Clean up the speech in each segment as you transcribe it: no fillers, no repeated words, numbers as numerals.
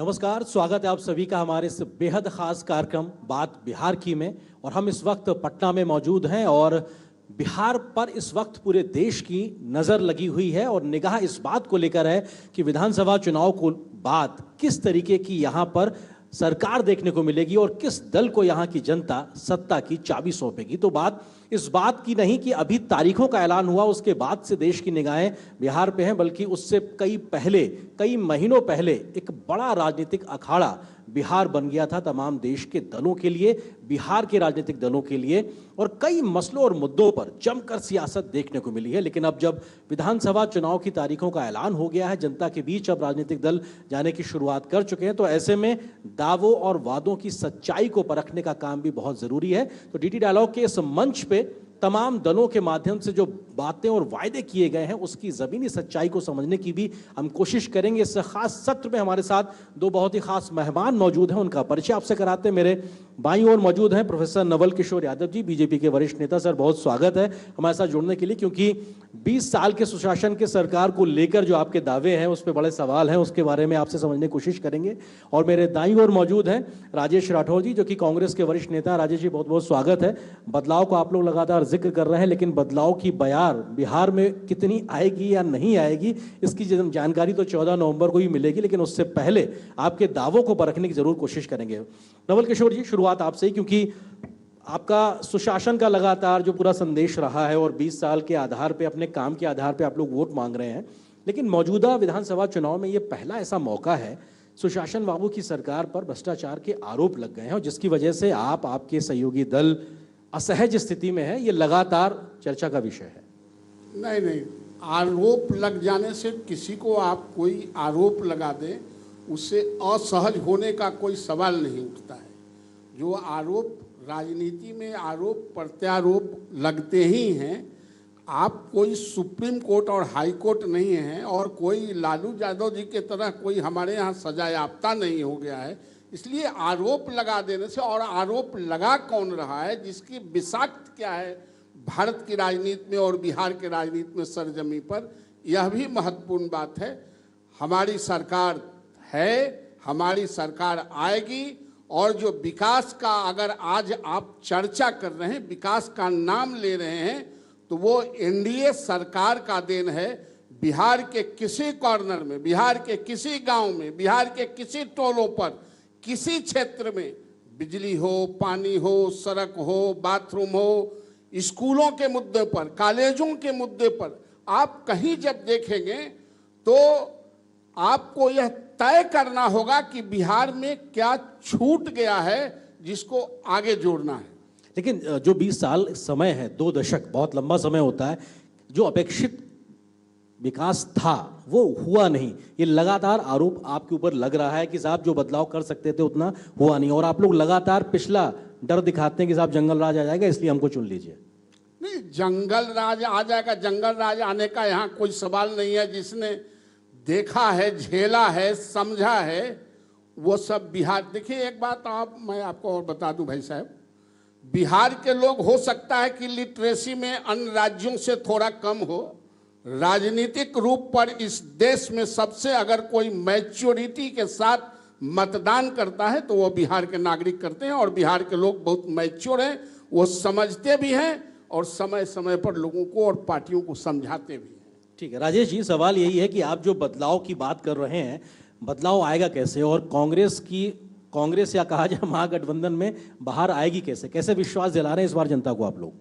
नमस्कार, स्वागत है आप सभी का हमारे इस बेहद खास कार्यक्रम बात बिहार की में। और हम इस वक्त पटना में मौजूद हैं और बिहार पर इस वक्त पूरे देश की नज़र लगी हुई है और निगाह इस बात को लेकर है कि विधानसभा चुनाव को बाद किस तरीके की यहाँ पर सरकार देखने को मिलेगी और किस दल को यहाँ की जनता सत्ता की चाबी सौंपेगी। तो बात इस बात की नहीं कि अभी तारीखों का ऐलान हुआ उसके बाद से देश की निगाहें बिहार पे हैं, बल्कि उससे कई महीनों पहले एक बड़ा राजनीतिक अखाड़ा बिहार बन गया था तमाम देश के दलों के लिए, बिहार के राजनीतिक दलों के लिए, और कई मसलों और मुद्दों पर जमकर सियासत देखने को मिली है। लेकिन अब जब विधानसभा चुनाव की तारीखों का ऐलान हो गया है, जनता के बीच अब राजनीतिक दल जाने की शुरुआत कर चुके हैं, तो ऐसे में दावों और वादों की सच्चाई को परखने का काम भी बहुत जरूरी है। तो डीटी डायलॉग के इस मंच पे तमाम दलों के माध्यम से जो बातें और वायदे किए गए हैं उसकी ज़मीनी सच्चाई को समझने की भी हम कोशिश करेंगे। इस खास सत्र में हमारे साथ दो बहुत ही खास मेहमान मौजूद हैं, उनका परिचय आपसे कराते हैं। मेरे बाईं ओर मौजूद हैं प्रोफेसर नवल किशोर यादव जी, बीजेपी के वरिष्ठ नेता। सर, बहुत स्वागत है हमारे साथ जुड़ने के लिए, क्योंकि 20 साल के सुशासन के सरकार को लेकर जो आपके दावे हैं उस पर बड़े सवाल हैं, उसके बारे में आपसे समझने की कोशिश करेंगे। और मेरे दाईं ओर मौजूद हैं राजेश राठौर जी, जो कि कांग्रेस के वरिष्ठ नेता। राजेश जी, बहुत बहुत स्वागत है। बदलाव को आप लोग लगातार जिक्र कर रहे हैं, लेकिन बदलाव की बयार बिहार में कितनी आएगी या नहीं आएगी इसकी जानकारी तो 14 नवंबर को ही मिलेगी, लेकिन उससे पहले आपके दावों को परखने की जरूर कोशिश करेंगे। नवल किशोर जी, शुरुआत आपसे ही, क्योंकि आपका सुशासन का लगातार जो पूरा संदेश रहा है और 20 साल के आधार पे, अपने काम के आधार पे आप लोग वोट मांग रहे हैं, लेकिन मौजूदा विधानसभा चुनाव में ये पहला ऐसा मौका है सुशासन बाबू की सरकार पर भ्रष्टाचार के आरोप लग गए हैं और जिसकी वजह से आपके सहयोगी दल असहज स्थिति में है। ये लगातार चर्चा का विषय है। नहीं, आरोप लग जाने से किसी को आप कोई आरोप लगा दें, उससे असहज होने का कोई सवाल नहीं उठता है। जो आरोप राजनीति में आरोप प्रत्यारोप लगते ही हैं। आप कोई सुप्रीम कोर्ट और हाई कोर्ट नहीं हैं और कोई लालू यादव जी के तरह कोई हमारे यहाँ सजा याफ्ता नहीं हो गया है, इसलिए आरोप लगा देने से, और आरोप लगा कौन रहा है, जिसकी विषाक्त क्या है भारत की राजनीति में और बिहार के राजनीति में सरजमी पर, यह भी महत्वपूर्ण बात है। हमारी सरकार है, हमारी सरकार आएगी, और जो विकास का अगर आज आप चर्चा कर रहे हैं, विकास का नाम ले रहे हैं, तो वो एनडीए सरकार का देन है। बिहार के किसी कॉर्नर में, बिहार के किसी गांव में, बिहार के किसी टोलों पर, किसी क्षेत्र में बिजली हो, पानी हो, सड़क हो, बाथरूम हो, स्कूलों के मुद्दे पर, कॉलेजों के मुद्दे पर आप कहीं जब देखेंगे तो आपको यह तय करना होगा कि बिहार में क्या छूट गया है जिसको आगे जोड़ना है। लेकिन जो 20 साल समय है, 2 दशक बहुत लंबा समय होता है, जो अपेक्षित विकास था वो हुआ नहीं। ये लगातार आरोप आपके ऊपर लग रहा है कि साहब जो बदलाव कर सकते थे उतना हुआ नहीं, और आप लोग लगातार पिछला डर दिखाते हैं कि साहब जंगल राज आ जाएगा इसलिए हमको चुन लीजिए। नहीं, जंगल राज आ जाएगा, जंगल राज आने का यहाँ कोई सवाल नहीं है। जिसने देखा है, झेला है, समझा है, वो सब बिहार। देखिए एक बात मैं आपको और बता दूं भाई साहब, बिहार के लोग हो सकता है कि लिटरेसी में अन्य राज्यों से थोड़ा कम हो, राजनीतिक रूप पर इस देश में सबसे अगर कोई मैच्योरिटी के साथ मतदान करता है तो वो बिहार के नागरिक करते हैं, और बिहार के लोग बहुत मैच्योर हैं, वो समझते भी हैं और समय समय पर लोगों को और पार्टियों को समझाते भी हैं। ठीक है राजेश जी, सवाल यही है कि आप जो बदलाव की बात कर रहे हैं, बदलाव आएगा कैसे, और कांग्रेस या कहा जाए महागठबंधन में बाहर आएगी कैसे, कैसे विश्वास दिला रहे हैं इस बार जनता को आप लोग?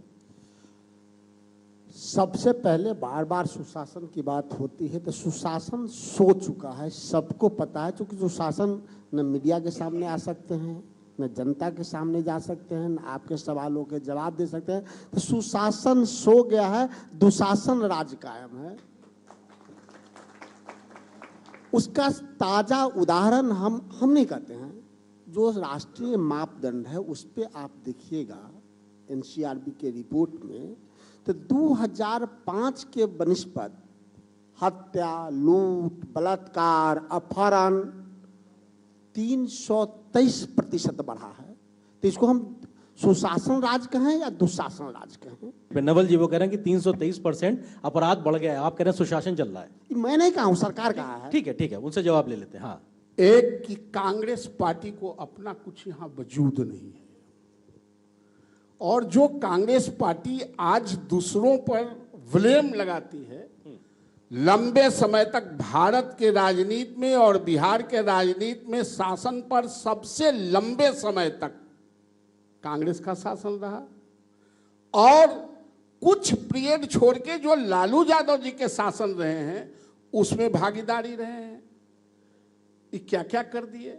सबसे पहले बार बार सुशासन की बात होती है तो सुशासन सो चुका है, सबको पता है। क्योंकि सुशासन न मीडिया के सामने आ सकते हैं, न जनता के सामने जा सकते हैं, न आपके सवालों के जवाब दे सकते हैं। तो सुशासन सो गया है, दुशासन राज कायम है। उसका ताजा उदाहरण हम नहीं कहते हैं, जो राष्ट्रीय मापदंड है उस पर आप देखिएगा एनसीआरबी के रिपोर्ट में, तो 2005 के बनिस्पत हत्या, लूट, बलात्कार, अपहरण 323% बढ़ा है। तो इसको हम सुशासन राज कहें या दुशासन राज कहें? नवल जी वो कह रहे हैं कि 323% अपराध बढ़ गया है, आप कह रहे हैं सुशासन चल रहा है। मैं नहीं कहा हूं, सरकार कहा है। ठीक है, उनसे जवाब ले लेते हैं। हाँ, एक कि कांग्रेस पार्टी को अपना कुछ यहां वजूद नहीं है, और जो कांग्रेस पार्टी आज दूसरों पर ब्लेम लगाती है, लंबे समय तक भारत के राजनीति में और बिहार के राजनीति में शासन पर सबसे लंबे समय तक कांग्रेस का शासन रहा, और कुछ पीरियड छोड़ के जो लालू यादव जी के शासन रहे हैं उसमें भागीदारी रहे हैं। ये क्या क्या कर दिए,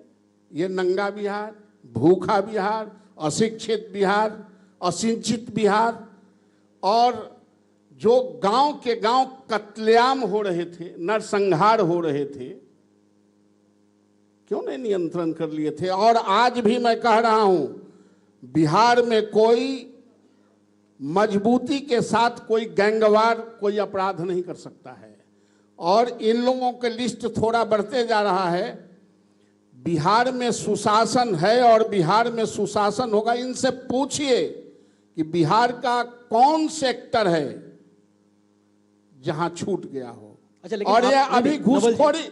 ये नंगा बिहार, भूखा बिहार, अशिक्षित बिहार, असिंचित बिहार, और जो गांव के गांव कत्लेआम हो रहे थे, नरसंहार हो रहे थे, क्यों नहीं नियंत्रण कर लिए थे। और आज भी मैं कह रहा हूं, बिहार में कोई मजबूती के साथ कोई गैंगवार कोई अपराध नहीं कर सकता है, और इन लोगों के लिस्ट थोड़ा बढ़ते जा रहा है। बिहार में सुशासन है और बिहार में सुशासन होगा। इनसे पूछिए कि बिहार का कौन सेक्टर है जहां छूट गया हो। अच्छा, लेकिन और ये अभी घूसखोरी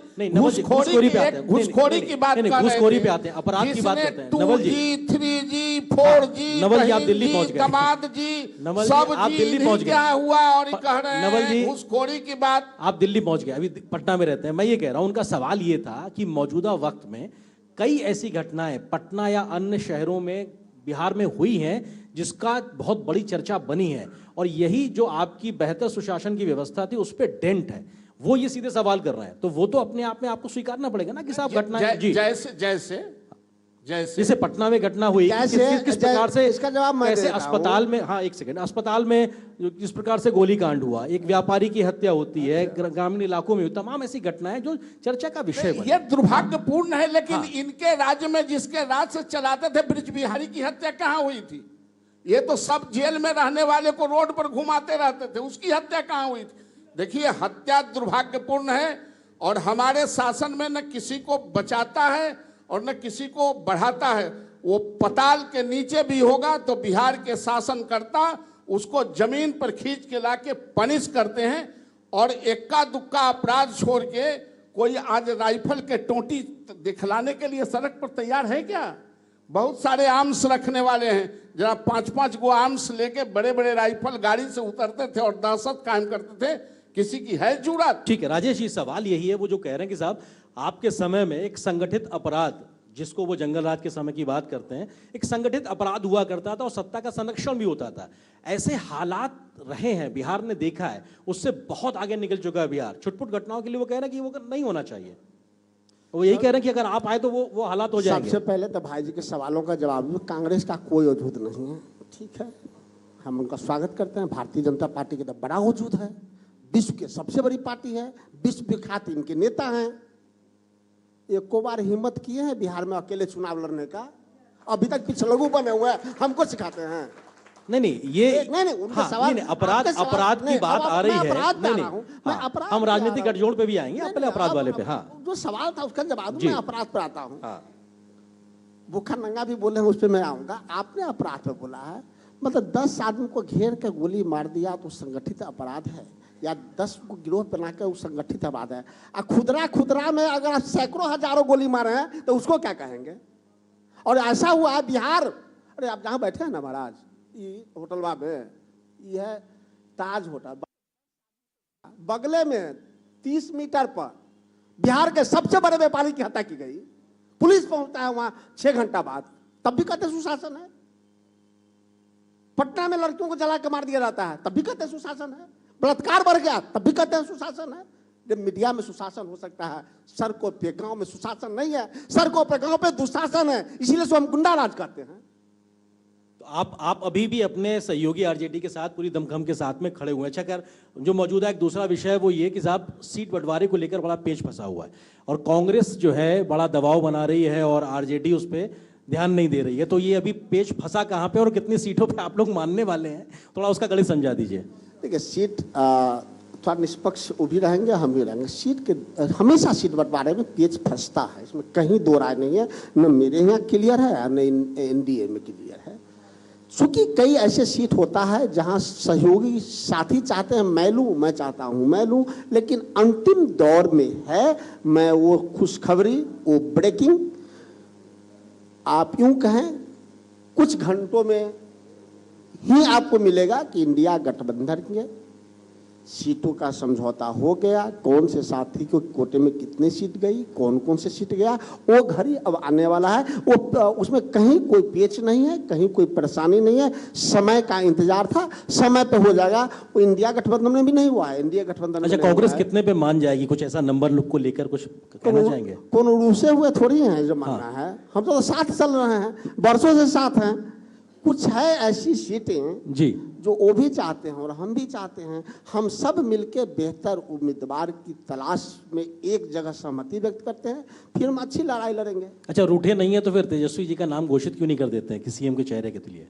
की बात कर रहे थे, घूसखोरी पे आते हैं, अपराध की बात करते हैं। नवल जी, 2G 3G नवल जी, आप दिल्ली पहुंच गए। दामाद जी, सब आप दिल्ली पहुंच गए, क्या हुआ और कह रहे नवल जी, हैं घूसखोरी की बात। आप दिल्ली पहुंच गए, अभी पटना में रहते हैं। मैं ये कह रहा हूं, उनका सवाल ये था कि मौजूदा वक्त में कई ऐसी घटनाएं पटना या अन्य शहरों में बिहार में हुई हैं जिसका बहुत बड़ी चर्चा बनी है, और यही जो आपकी बेहतर सुशासन की व्यवस्था थी उस पर डेंट है। वो ये सीधे सवाल कर रहे हैं, तो वो तो अपने आप में आपको स्वीकारना पड़ेगा ना कि साहब घटना जैसे पटना में घटना हुई, किस प्रकार से इसका जवाब मैं कैसे अस्पताल में, हाँ एक सेकंड, अस्पताल में जिस प्रकार से गोलीकांड हुआ, एक व्यापारी की हत्या होती है, ग्रामीण इलाकों में तमाम ऐसी घटनाएं जो चर्चा का विषय बनी। ये दुर्भाग्यपूर्ण है, लेकिन इनके राज्य में जिसके राज से चलाते थे ब्रिज बिहारी की हत्या कहाँ हुई थी? ये तो सब जेल में रहने वाले को रोड पर घुमाते रहते थे, उसकी हत्या कहाँ हुई थी? देखिए, हत्या दुर्भाग्यपूर्ण है, और हमारे शासन में न किसी को बचाता है और न किसी को बढ़ाता है। वो पताल के नीचे भी होगा तो बिहार के शासनकर्ता उसको जमीन पर खींच के लाके पनिश करते हैं, और इक्का दुक्का अपराध छोड़ के कोई आज राइफल के टोंटी दिखलाने के लिए सड़क पर तैयार है क्या? बहुत सारे आर्म्स रखने वाले हैं, जरा 5-5 गो आर्म्स लेके बड़े बड़े राइफल गाड़ी से उतरते थे और दहशत कायम करते थे। किसी की है जुर्रत? ठीक है राजेश जी, सवाल यही है, वो जो कह रहे हैं कि साहब आपके समय में एक संगठित अपराध, जिसको वो जंगल राज के समय की बात करते हैं, एक संगठित अपराध हुआ करता था और सत्ता का संरक्षण भी होता था। ऐसे हालात रहे हैं, बिहार ने देखा है, उससे बहुत आगे निकल चुका है बिहार। छुटपुट घटनाओं के लिए वो कह रहे हैं कि वो नहीं होना चाहिए, वो यही कह रहे हैं कि अगर आप आए तो वो हालात हो जाएंगे। सबसे पहले तो भाई जी के सवालों का जवाब में कांग्रेस का कोई वजूद नहीं है, ठीक है, हम उनका स्वागत करते हैं। भारतीय जनता पार्टी का तो बड़ा वजूद है, विश्व की सबसे बड़ी पार्टी है, विश्व विख्यात इनके नेता हैं। एक को बार हिम्मत किए हैं बिहार में अकेले चुनाव लड़ने का? अभी तक पिछलगू बने हुए हैं, हमको सिखाते हैं। नहीं ये नहीं उनका सवाल, नहीं, अपराध की बात आ रही है। नहीं, हम राजनीतिक गठजोड़ पे भी आएंगे, पहले अपराध वाले पे। हाँ, जो सवाल था उसका जवाब मैं अपराध पर आता हूँ। भूखा नंगा भी बोले हैं, उस पर मैं आऊंगा। आपने अपराध पे बोला है, मतलब 10 आदमी को घेर के गोली मार दिया तो संगठित अपराध है, या 10 को गिरोह बना के उस संगठित अपराध है। खुदरा में अगर आप सैकड़ों हजारों गोली मारे हैं तो उसको क्या कहेंगे? और ऐसा हुआ है बिहार, अरे आप जहाँ बैठे हैं ना महाराज, ये होटल में, ये है ताज होटल, बगले में 30 मीटर पर बिहार के सबसे बड़े व्यापारी की हत्या की गई। पुलिस पहुंचता है वहां 6 घंटा बाद, तब भी कहते सुशासन है। पटना में लड़कियों को जला के मार दिया जाता है, तब भी कहते सुशासन है। बलात्कार बढ़ गया, तब भी कहते हैं सुशासन है। जब मीडिया में सुशासन हो सकता है, सड़कों पे गांव में सुशासन नहीं है, सड़कों पे गांव पे दुशासन है, इसीलिए हम गुंडा राज करते हैं। तो आप अभी भी अपने सहयोगी आरजेडी के साथ पूरी दमखम के साथ में खड़े हुए हैं। अच्छा, खैर जो मौजूदा एक दूसरा विषय है वो ये कि साहब सीट बंटवारे को लेकर बड़ा पेच फंसा हुआ है, और कांग्रेस जो है बड़ा दबाव बना रही है और आरजेडी उस पर ध्यान नहीं दे रही है। तो ये अभी पेच फंसा कहाँ पे और कितनी सीटों पे आप लोग मानने वाले हैं, थोड़ा उसका गणित समझा दीजिए। देखिए, सीट थोड़ा निष्पक्ष वो भी रहेंगे, हम भी रहेंगे। सीट के हमेशा सीट बंटवारे में पेच फंसता है, इसमें कहीं दो राय नहीं है। न मेरे यहाँ क्लियर है न एनडीए में क्लियर है। चूंकि कई ऐसे सीट होता है जहां सहयोगी साथी चाहते हैं मैं लूं, मैं चाहता हूं मैं लूं, लेकिन अंतिम दौर में है मैं वो खुशखबरी, वो ब्रेकिंग आप यूं कहें कुछ घंटों में ही आपको मिलेगा कि इंडिया गठबंधन के सीटों का समझौता हो गया, कौन से साथी को कोटे में कितनी सीट गई, कौन कौन से सीट गया, वो घड़ी अब आने वाला है। वो उसमें कहीं कोई पेच नहीं है, कहीं कोई परेशानी नहीं है, समय का इंतजार था, समय पे हो जाएगा। वो इंडिया गठबंधन में भी नहीं हुआ है, इंडिया गठबंधन अच्छा, कांग्रेस कितने पे मान जाएगी? कुछ ऐसा नंबर लुक को लेकर कुछ कहना चाहेंगे? कौन रूसे हुए थोड़ी हैं जो मानना है, हम तो साथ चल रहे हैं, वर्षों से साथ हैं। कुछ है ऐसी सीटें जी जो वो भी चाहते हैं और हम भी चाहते हैं, हम सब मिलके बेहतर उम्मीदवार की तलाश में एक जगह सहमति व्यक्त करते हैं, फिर हम अच्छी लड़ाई लड़ेंगे। अच्छा, रूठे नहीं है तो फिर तेजस्वी जी का नाम घोषित क्यों नहीं कर देते हैं कि सीएम के चेहरे के लिए?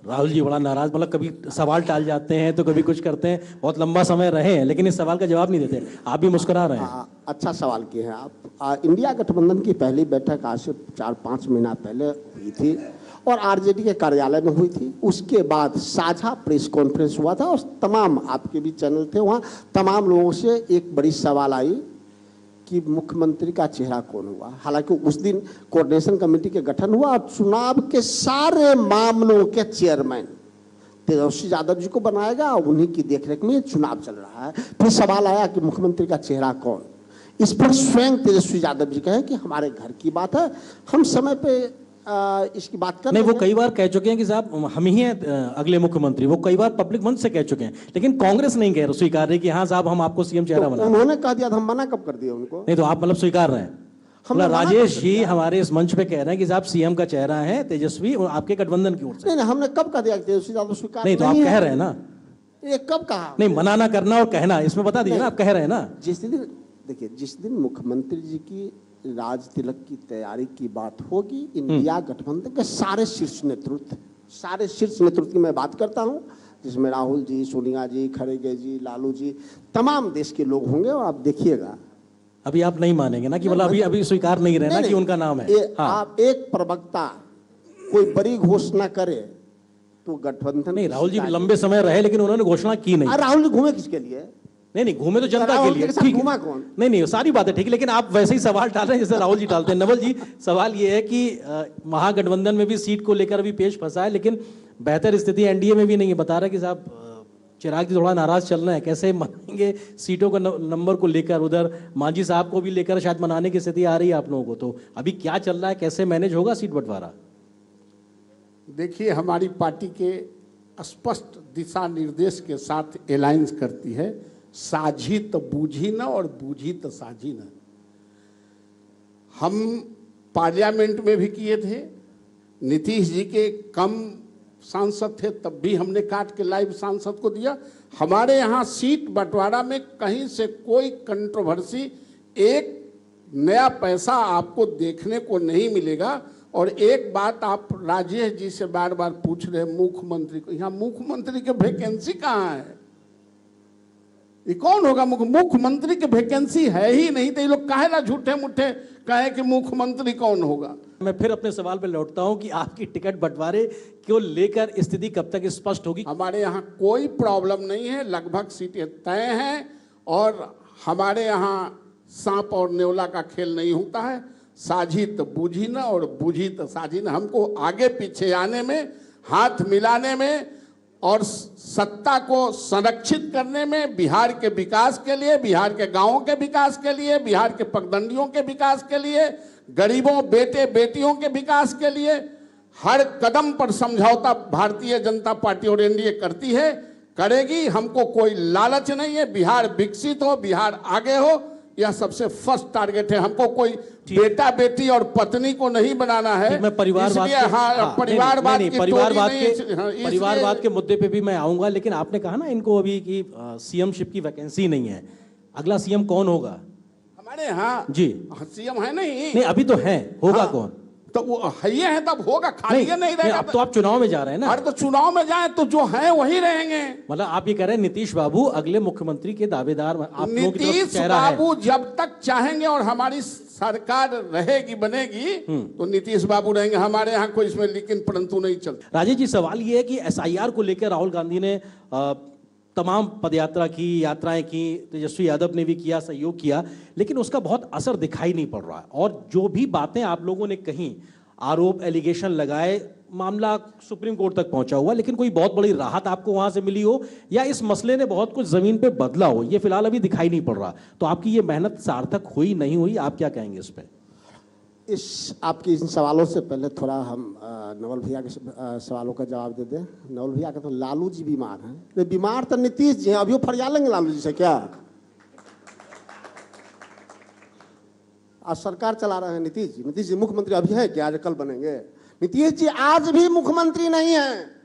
राहुल जी बड़ा नाराज, मतलब कभी सवाल टाल जाते हैं तो कभी कुछ करते हैं, बहुत लंबा समय रहे हैं लेकिन इस सवाल का जवाब नहीं देते। आप भी मुस्कुरा रहे हैं। अच्छा सवाल किए हैं आप। इंडिया गठबंधन की पहली बैठक आज से 4-5 महीना पहले हुई थी और आरजेडी के कार्यालय में हुई थी। उसके बाद साझा प्रेस कॉन्फ्रेंस हुआ था और तमाम आपके भी चैनल थे वहाँ, तमाम लोगों से एक बड़ी सवाल आई कि मुख्यमंत्री का चेहरा कौन हुआ। हालांकि उस दिन कोऑर्डिनेशन कमेटी के गठन हुआ और चुनाव के सारे मामलों के चेयरमैन तेजस्वी यादव जी को बनाएगा और उन्हीं की देखरेख में चुनाव चल रहा है। फिर सवाल आया कि मुख्यमंत्री का चेहरा कौन। इस पर स्वयं तेजस्वी यादव जी कहे कि हमारे घर की बात है, हम समय पे इसकी बात कर नहीं। वो कई बार कह चुके हैं कि साहब हम ही हैं अगले मुख्यमंत्री, वो कई बार पब्लिक मंच से कह चुके हैं, लेकिन कांग्रेस नहीं कह रही, स्वीकार रही कि हाँ साहब हम आपको सीएम चेहरा बना। उन्होंने कह दिया था, हम मना कब कर दिया उनको? नहीं तो आप मतलब स्वीकार रहे हैं? राजेश जी हमारे इस मंच पे कह रहे हैं कि साहब सीएम का चेहरा है तेजस्वी आपके गठबंधन की ओर से। नहीं, हमने कब कह दिया तेजस्वी यादव स्वीकार? नहीं तो आप कह रहे हैं ना। ये कब कहा? नहीं, मनाना करना और कहना इसमें बता दीजिए ना, आप कह रहे हैं ना। जिस दिन देखिए, जिस दिन मुख्यमंत्री जी की राज तिलक की तैयारी की बात होगी, इंडिया गठबंधन के सारे शीर्ष नेतृत्व की मैं बात करता हूं, जिसमें राहुल जी, सोनिया जी, खड़गे जी, लालू जी, तमाम देश के लोग होंगे और आप देखिएगा। अभी आप नहीं मानेंगे ना कि मतलब अभी स्वीकार नहीं रहे ना कि उनका नाम है। हाँ। आप एक प्रवक्ता कोई बड़ी घोषणा करे तो गठबंधन नहीं, राहुल जी लंबे समय रहे लेकिन उन्होंने घोषणा की नहीं। राहुल जी घूमे किसके लिए? नहीं, घूमे तो जनता के लिए। ठीक, घूमा कौन? नहीं, सारी बातें ठीक है, लेकिन आप वैसे ही सवाल डाल रहे हैं जैसे राहुल जी डालते हैं। नवल जी, सवाल ये है कि महागठबंधन में भी सीट को लेकर अभी पेश फंसा है, लेकिन बेहतर स्थिति एनडीए में भी नहीं है। बता रहे कि साहब चिराग जी थोड़ा नाराज चल रहे हैं, कैसे मनाएंगे सीटों का नंबर को लेकर? उधर मांझी साहब को भी लेकर शायद मनाने की स्थिति आ रही है आप लोगों को, तो अभी क्या चल रहा है, कैसे मैनेज होगा सीट बंटवारा? देखिए, हमारी पार्टी के स्पष्ट दिशा निर्देश के साथ अलायंस करती है, साझी तो बूझी न और बूझी तो साझी न। हम पार्लियामेंट में भी किए थे, नीतीश जी के कम सांसद थे तब भी हमने काट के लाइव सांसद को दिया। हमारे यहाँ सीट बंटवारा में कहीं से कोई कंट्रोवर्सी, एक नया पैसा आपको देखने को नहीं मिलेगा। और एक बात आप राजेश जी से बार बार पूछ रहे मुख्यमंत्री को, यहाँ मुख्यमंत्री के वैकेंसी कहाँ है? ये कौन होगा मुख्यमंत्री की वैकेंसी है ही नहीं, तो ये लोग काहे ना झूठे मुठे कहे कि मुख्यमंत्री कौन होगा। मैं फिर अपने सवाल पे लौटता हूं कि आपकी टिकट बंटवारे को लेकर स्थिति कब तक स्पष्ट होगी? हमारे यहाँ कोई प्रॉब्लम नहीं है, लगभग सीटें तय हैं और हमारे यहाँ सांप और नेवला का खेल नहीं होता है। साझी तो बूझी न और बूझी तो साझी न। हमको आगे पीछे आने में, हाथ मिलाने में और सत्ता को संरक्षित करने में, बिहार के विकास के लिए, बिहार के गांवों के विकास के लिए, बिहार के पगडंडियों के विकास के लिए, गरीबों बेटे बेटियों के विकास के लिए हर कदम पर समझौता भारतीय जनता पार्टी और एनडीए करती है, करेगी। हमको कोई लालच नहीं है, बिहार विकसित हो, बिहार आगे हो, यह सबसे फर्स्ट टारगेट है। हमको कोई बेटा बेटी और पत्नी को नहीं बनाना है। मैं परिवारवाद के मुद्दे पे भी मैं आऊंगा, लेकिन आपने कहा ना इनको अभी कि सीएमशिप की वैकेंसी नहीं है, अगला सीएम कौन होगा? हमारे यहाँ जी सीएम है नहीं, अभी तो है, होगा कौन? तो वो है ये है तब होगा, खाली ये नहीं नहीं, रहेगा। अब तो आप चुनाव में जा रहे हैं ना। अरे तो चुनाव में जाए तो जो है वही रहेंगे। मतलब आप ये कह रहे हैं नीतीश बाबू अगले मुख्यमंत्री के दावेदार आप लोगों की तरफ से नीतीश चेहरा है। बाबू जब तक चाहेंगे और हमारी सरकार रहेगी बनेगी तो नीतीश बाबू रहेंगे। हमारे यहाँ कोई इसमें लेकिन परंतु नहीं चलता। राजेश जी, सवाल ये है कि एसआईआर को लेकर राहुल गांधी ने तमाम पदयात्रा की, यात्राएं की, तेजस्वी यादव ने भी किया, सहयोग किया, लेकिन उसका बहुत असर दिखाई नहीं पड़ रहा है। और जो भी बातें आप लोगों ने कही, आरोप एलिगेशन लगाए, मामला सुप्रीम कोर्ट तक पहुंचा हुआ, लेकिन कोई बहुत बड़ी राहत आपको वहां से मिली हो या इस मसले ने बहुत कुछ जमीन पे बदला हो, ये फिलहाल अभी दिखाई नहीं पड़ रहा। तो आपकी ये मेहनत सार्थक हुई नहीं हुई, आप क्या कहेंगे इस पे? इस आपके इन सवालों से पहले थोड़ा हम नवल भैया के सवालों का जवाब दे दें। नवल भैया कहते हैं लालू जी बीमार हैं, तो बीमार तो नीतीश जी हैं, अभी वो फरिया लेंगे लालू जी से क्या? आज सरकार चला रहे हैं नीतीश जी। नीतीश जी मुख्यमंत्री अभी है क्या, आज कल बनेंगे? नीतीश जी आज भी मुख्यमंत्री नहीं है।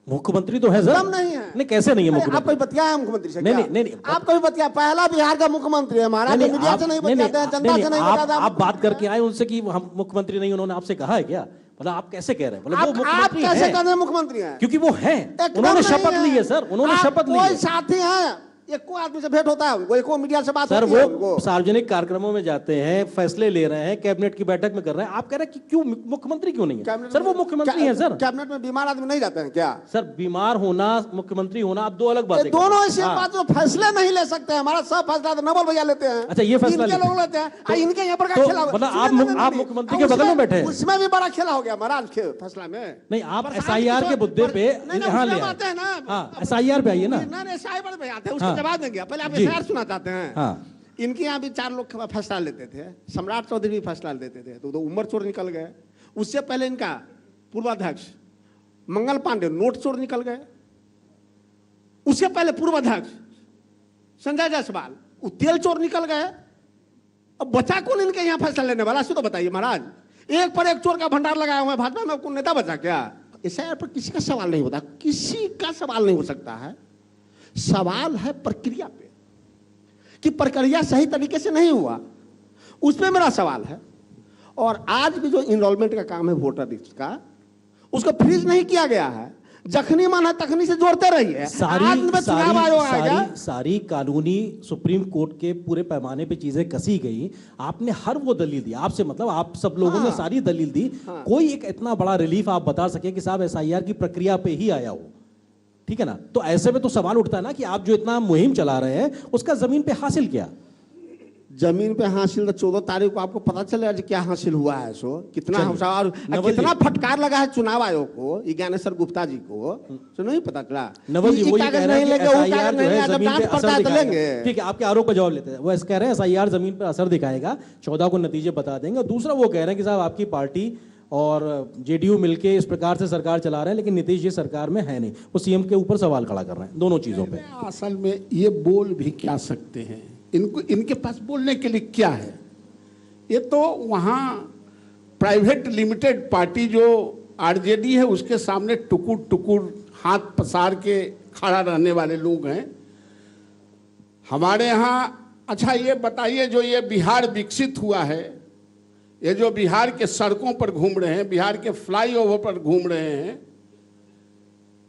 मुख्यमंत्री तो है सर। एकदम नहीं है। नहीं, कैसे नहीं है आप मुख्यमंत्री? कोई बतिया है मुख्यमंत्री से? नहीं, क्या? नहीं, नहीं, आप कोई बतिया, पहला बिहार का मुख्यमंत्री है हमारा। नहीं, मीडिया से नहीं बतियाते हैं, जनता से नहीं बतियाते। आप बात करके आए उनसे कि हम मुख्यमंत्री नहीं, उन्होंने आपसे कहा है क्या? मतलब आप कैसे कह रहे हैं? मतलब वो आप मुख्यमंत्री कैसे हैं। कह रहे हैं मुख्यमंत्री हैं? क्योंकि वो हैं, एकदम उन्होंने नहीं शपथ ली है सर, उन्होंने शपथ ली कोई है। साथी है, एक को आदमी से भेंट होता है उनको, एक को मीडिया से बात सर होती है वो उनको। सार्वजनिक कार्यक्रमों में जाते हैं, फैसले ले रहे हैं, कैबिनेट की बैठक में कर रहे हैं। आप कह रहे हैं कि क्यों मुख्यमंत्री क्यों नहीं है? कैबिनेट सर वो में- मुख्यमंत्री हैं सर। कैबिनेट में बीमार आदमी नहीं जाते हैं क्या? सर बीमार होना, मुख्यमंत्री होना, आप दो अलग ये बातें दोनों कर ऐसी रहे हैं। बात जो फैसले नहीं ले सकते हैं। हमारा सब फैसला तो नवल भैया लेते हैं। अच्छा, ये फैसला इनके लेते लोग हैं। लेते हैं। इनके यहाँ पर क्या तो खेला हुआ? मतलब सुनिए, नहीं, आप नहीं, मुख्यमंत्री नहीं, के बगल में बैठे हैं। उसमें भी बड़ा खेला हो गया महाराज फैसला में। नहीं, आप प्रशांत एसआईआर के किशोर- मुद्दे पे नहीं, नहीं, यहाँ ले उसमें आए। आते हैं ना। हाँ, एसआईआर पे आइए ना। नहीं, एसआईआर पे आते हैं, उसका हाँ। जवाब देंगे। पहले आप जी। एसआईआर सुना चाहते हैं? हाँ। इनके यहाँ भी 4 लोग फैसला लेते थे। सम्राट चौधरी भी फैसला लेते थे, तो उमर चोर निकल गए। उससे पहले इनका पूर्वाध्यक्ष मंगल पांडे नोट चोर निकल गए। उससे पहले पूर्वाध्यक्ष संजय जायसवाल वो तेल चोर निकल गए। अब बचा कौन इनके यहाँ फैसला लेने वाला? तो बताइए महाराज, एक पर एक चोर का भंडार लगाया हुआ है भाजपा में, कौन नेता बचा क्या? एसआईआर पर किसी का सवाल नहीं होता, किसी का सवाल नहीं हो सकता है। सवाल है प्रक्रिया पे कि प्रक्रिया सही तरीके से नहीं हुआ, उस पर मेरा सवाल है। और आज भी जो इनरोलमेंट का काम है वोटर लिस्ट का, उसको फ्रीज नहीं किया गया है। जखनी मन है तखनी से जोड़ते रहिए। आज में चुनाव आयोग आएगा। सारी कानूनी सुप्रीम कोर्ट के पूरे पैमाने पे चीजें कसी गई। आपने हर वो दलील दी, आपसे मतलब आप सब लोगों ने सारी दलील दी। कोई एक इतना बड़ा रिलीफ आप बता सके कि साहब एसआईआर की प्रक्रिया पे ही आया हो, ठीक है ना? तो ऐसे में तो सवाल उठता है ना कि आप जो इतना मुहिम चला रहे हैं उसका जमीन पे हासिल क्या? जमीन पे हासिल तो 14 तारीख को आपको पता चलेगा कि क्या हासिल हुआ है। सो कितना और कितना फटकार लगा है चुनाव आयोग को, ज्ञानेश्वर गुप्ता जी को, तो नहीं पता चला। नवल जी वो ये कह रहे हैं कि एसआईआर जो है जमीन पे असर दिखाएगा। लेंगे। ठीक है, आपके आरोप का जवाब लेते हैं। वो ऐसे कह रहे हैं एसआईआर जमीन पे असर दिखाएगा, 14 को नतीजे बता देंगे। और दूसरा वो कह रहे हैं कि साहब आपकी पार्टी और जेडीयू मिलके इस प्रकार से सरकार चला रहे हैं, लेकिन नीतीश जी सरकार में है नहीं। वो सीएम के ऊपर सवाल खड़ा कर रहे हैं दोनों चीजों पे। असल में ये बोल भी क्या सकते हैं, इनको इनके पास बोलने के लिए क्या है? ये तो वहाँ प्राइवेट लिमिटेड पार्टी जो आरजेडी है उसके सामने टुकुर टुकुर हाथ पसार के खड़ा रहने वाले लोग हैं। हमारे यहाँ अच्छा ये बताइए, जो ये बिहार विकसित हुआ है, ये जो बिहार के सड़कों पर घूम रहे हैं, बिहार के फ्लाईओवर पर घूम रहे हैं,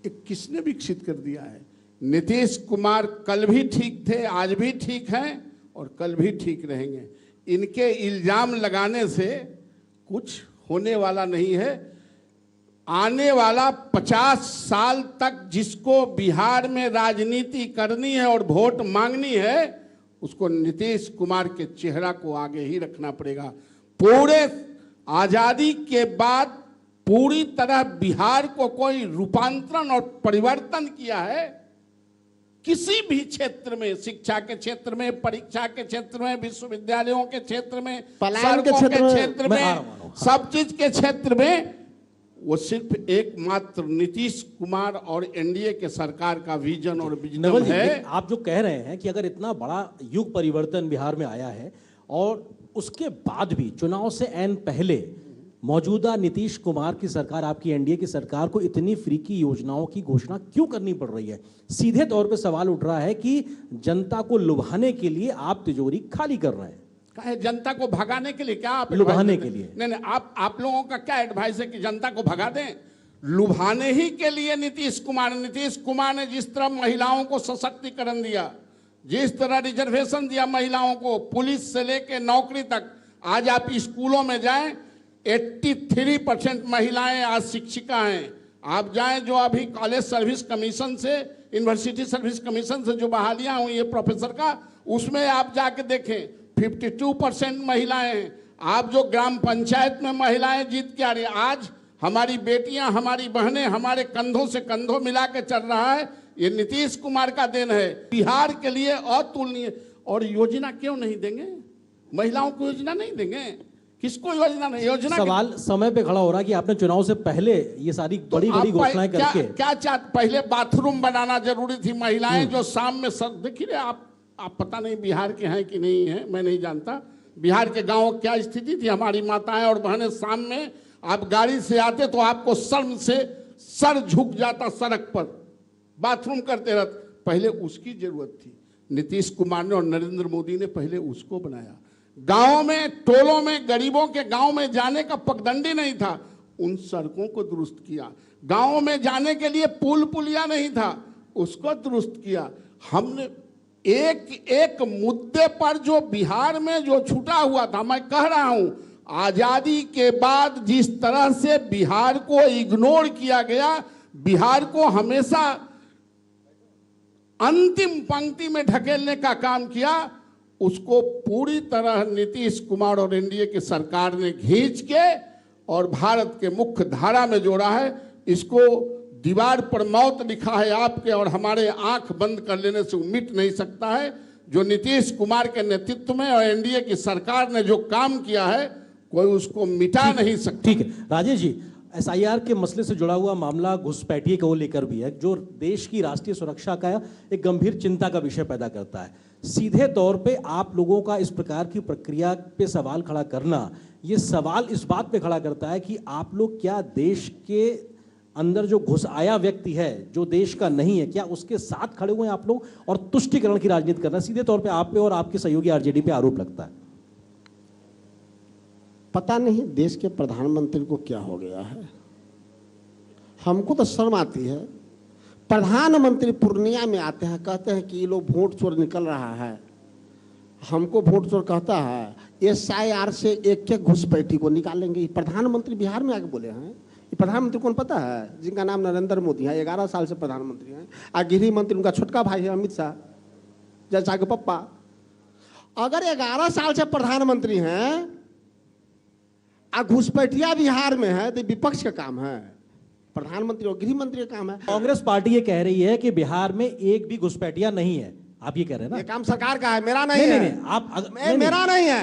ये किसने विकसित कर दिया है? नीतीश कुमार कल भी ठीक थे, आज भी ठीक हैं और कल भी ठीक रहेंगे। इनके इल्जाम लगाने से कुछ होने वाला नहीं है। आने वाला 50 साल तक जिसको बिहार में राजनीति करनी है और वोट मांगनी है, उसको नीतीश कुमार के चेहरा को आगे ही रखना पड़ेगा। पूरे आजादी के बाद पूरी तरह बिहार को कोई रूपांतरण और परिवर्तन किया है किसी भी क्षेत्र में, शिक्षा के क्षेत्र में, परीक्षा के क्षेत्र में, विश्वविद्यालयों के क्षेत्र में, पलायन के सड़कों क्षेत्र में, सब चीज के क्षेत्र में, वो सिर्फ एकमात्र नीतीश कुमार और एनडीए के सरकार का विजन और विजन है। आप जो कह रहे हैं कि अगर इतना बड़ा युग परिवर्तन बिहार में आया है और उसके बाद भी चुनाव से ऐन पहले मौजूदा नीतीश कुमार की सरकार, आपकी एनडीए की सरकार को इतनी फ्री की योजनाओं की घोषणा क्यों करनी पड़ रही है? सीधे तौर पे सवाल उठ रहा है कि जनता को लुभाने के लिए आप तिजोरी खाली कर रहे हैं। क्या है, जनता को भगाने के लिए? क्या आप लुभाने advice के देते? लिए। नहीं, आप लोगों का क्या एडवाइस है कि जनता को भगा दें? लुभाने ही के लिए नीतीश कुमार ने जिस तरह महिलाओं को सशक्तिकरण दिया, जिस तरह रिजर्वेशन दिया महिलाओं को, पुलिस से लेके नौकरी तक, आज आप स्कूलों में जाएं 83% महिलाएं आज शिक्षिका हैं। आप जाएं जो अभी कॉलेज सर्विस कमीशन से, यूनिवर्सिटी सर्विस कमीशन से जो बहालियां हुई है प्रोफेसर का, उसमें आप जाके देखें 52% महिलाएं हैं। आप जो ग्राम पंचायत में महिलाएं जीत के आ रही है, आज हमारी बेटियां, हमारी बहनें, हमारे कंधों से कंधों मिला के चल रहा है, ये नीतीश कुमार का देन है। बिहार के लिए अतुलनीय। और योजना क्यों नहीं देंगे? महिलाओं को योजना नहीं देंगे? किसको योजना नहीं? योजना सवाल समय पे खड़ा हो रहा है कि आपने चुनाव से पहले ये सारी बड़ी बड़ी घोषणाएं करके क्या चाहते? पहले बाथरूम बनाना जरूरी थी। महिलाएं जो शाम में सर देखिए, आप पता नहीं बिहार के हैं कि नहीं है, मैं नहीं जानता। बिहार के गांव क्या स्थिति थी? हमारी माताएं और बहनें शाम में आप गाड़ी से आते तो आपको शर्म से सर झुक जाता सड़क पर, बाथरूम करते रहते। पहले उसकी जरूरत थी। नीतीश कुमार ने और नरेंद्र मोदी ने पहले उसको बनाया। गांवों में, टोलों में, गरीबों के गांव में जाने का पगडंडी नहीं था, उन सड़कों को दुरुस्त किया। गांवों में जाने के लिए पुल पुलिया नहीं था, उसको दुरुस्त किया हमने। एक मुद्दे पर जो बिहार में जो छूटा हुआ था, मैं कह रहा हूं, आजादी के बाद जिस तरह से बिहार को इग्नोर किया गया, बिहार को हमेशा अंतिम पंक्ति में ढकेलने का काम किया, उसको पूरी तरह नीतीश कुमार और एनडीए की सरकार ने खींच के और भारत के मुख्य धारा में जोड़ा है। इसको दीवार पर मौत लिखा है आपके और हमारे, आंख बंद कर लेने से मिट नहीं सकता है। जो नीतीश कुमार के नेतृत्व में और एनडीए की सरकार ने जो काम किया है, कोई उसको मिटा नहीं सकता। ठीक है राजेश जी, एसआईआर के मसले से जुड़ा हुआ मामला घुसपैठिए को लेकर भी है, जो देश की राष्ट्रीय सुरक्षा का एक गंभीर चिंता का विषय पैदा करता है। सीधे तौर पे आप लोगों का इस प्रकार की प्रक्रिया पे सवाल खड़ा करना, ये सवाल इस बात पे खड़ा करता है कि आप लोग क्या देश के अंदर जो घुस आया व्यक्ति है, जो देश का नहीं है, क्या उसके साथ खड़े हुए हैं आप लोग और तुष्टिकरण की राजनीति करना? सीधे तौर पे आप पे और आपके सहयोगी आरजेडी पे आरोप लगता है। पता नहीं देश के प्रधानमंत्री को क्या हो गया है, हमको तो शर्म आती है। प्रधानमंत्री पूर्णिया में आते हैं, कहते हैं कि ये लोग वोट चोर निकल रहा है, हमको वोट चोर कहता है, एसआईआर से एक घुसपैठी को निकालेंगे। ये प्रधानमंत्री बिहार में आके बोले हैं। ये प्रधानमंत्री कौन पता है? जिनका नाम नरेंद्र मोदी है, 11 साल से प्रधानमंत्री हैं। और गृह मंत्री उनका छोटका भाई है अमित शाह, जैसा के पप्पा। अगर 11 साल से प्रधानमंत्री हैं और घुसपैठिया बिहार में है, तो विपक्ष का काम है, प्रधानमंत्री और गृह मंत्री का काम है। कांग्रेस पार्टी ये कह रही है कि बिहार में एक भी घुसपैठिया नहीं है, आप ये कह रहे हैं ना? ये काम सरकार का है, मेरा नहीं है। नहीं, आप मेरा नहीं है।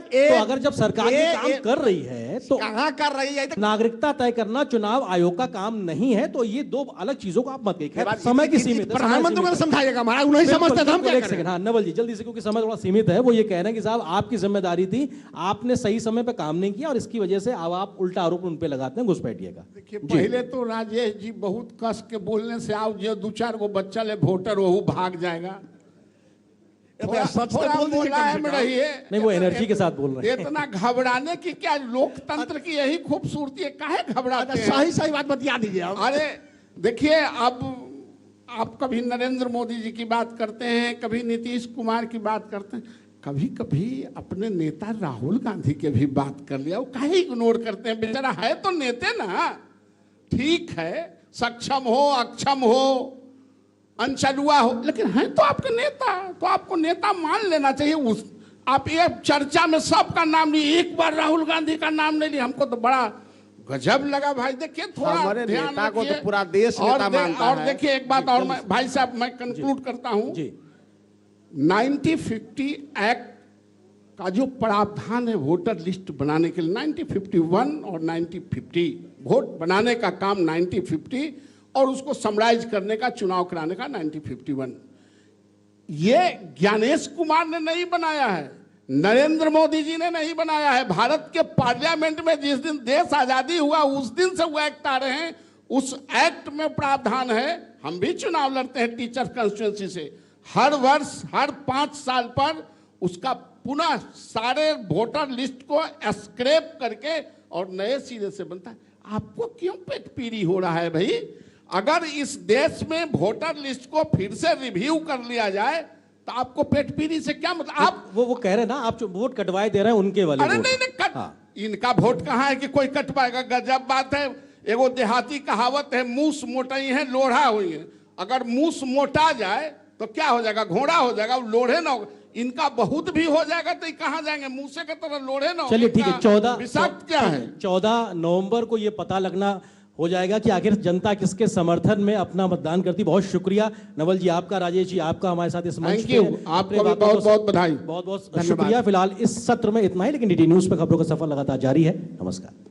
तो अगर जब सरकार ये काम कर रही है तो कहां कर रही है? नागरिकता तय करना चुनाव आयोग का काम नहीं है, तो ये दो अलग चीजों को आप मत कहिए। समय की सीमित है, प्रधानमंत्री को समझाइएगा, महाराज नहीं समझते तो हम क्या करें? हाँ नवल जी जल्दी से, क्योंकि समय थोड़ा सीमित है। वो ये कह रहे हैं कि साहब आपकी जिम्मेदारी थी, आपने सही समय पे काम नहीं किया और इसकी वजह से अब आप उल्टा आरोप उन पे लगाते हैं घुसपैठिए का। देखिए, पहले तो राजेश जी बहुत कस के बोलने से आओ, जो 2-4 गो बच्चा ले वोटर वो भाग जाएगा। थोड़ा मुलायम रहिए। नहीं, वो एनर्जी के साथ बोल रहे हैं। इतना घबराने की क्या, लोकतंत्र की यही खूबसूरती है, काहे घबराते हैं? सही बात बता दीजिए। अरे देखिए, अब आप कभी नरेंद्र मोदी जी की बात करते हैं, कभी नीतीश कुमार की बात करते हैं, कभी कभी अपने नेता राहुल गांधी के भी बात कर लिया। वो काहे इग्नोर करते हैं? बेचारा है तो नेता ना, ठीक है, सक्षम हो, अक्षम हो, अनचलुआ हो, लेकिन है तो आपके नेता, तो आपको नेता मान लेना चाहिए। उस आप ये चर्चा में सबका नाम नहीं, एक बार राहुल गांधी का नाम नहीं लिया, हमको तो बड़ा गजब लगा भाई। देखिए थोड़ा ध्यान को तो पूरा देश और देखिए एक बात और, मैं भाई साहब मैं कंक्लूड करता हूं। 1950 एक्ट का जो प्रावधान है वोटर लिस्ट बनाने के लिए, 1951 और 1950 वोट बनाने का काम 1950 और उसको समराइज करने का, चुनाव कराने का 1951। ये ज्ञानेश कुमार ने नहीं बनाया है, नरेंद्र मोदी जी ने नहीं बनाया है। भारत के पार्लियामेंट में जिस दिन देश आजादी हुआ उस दिन से वो एक्ट आ रहे हैं। उस एक्ट में प्रावधान है, हम भी चुनाव लड़ते हैं टीचर कंस्टिट्यूएंसी से, हर वर्ष हर 5 साल पर उसका पुनः सारे वोटर लिस्ट को स्क्रैप करके और नए सिरे से बनता है। आपको क्यों पेट पीड़ी हो रहा है भाई? अगर इस देश में वोटर लिस्ट को फिर से रिव्यू कर लिया जाए तो आपको पेट पीड़ी से क्या मतलब? आप वो कह रहे हैं ना, आप जो वोट कटवाए दे रहे हैं उनके वाले अरे वोट। नहीं कट हाँ। इनका वोट कहाँ है कि कोई कटवाएगा? गजब बात है। एगो देहाती कहावत है, मूस मोटाई है लोढ़ा हुई है। अगर मूस मोटा जाए तो क्या हो जाएगा? घोड़ा हो जाएगा, लोढ़े ना होगा। इनका बहुत भी हो जाएगा तो कहाँ जाएंगे? मूसे के तरह लोढ़े ना। चलिए ठीक है, 14 विषाक्त क्या है? 14 नवंबर को ये पता लगना हो जाएगा कि आखिर जनता किसके समर्थन में अपना मतदान करती। बहुत शुक्रिया नवल जी आपका, राजेश जी आपका हमारे साथ इस मंच थैंक यू, पे आपको भी बहुत बहुत बधाई। बहुत बहुत शुक्रिया। फिलहाल इस सत्र में इतना ही, लेकिन डीडी न्यूज पे खबरों का सफर लगातार जारी है। नमस्कार।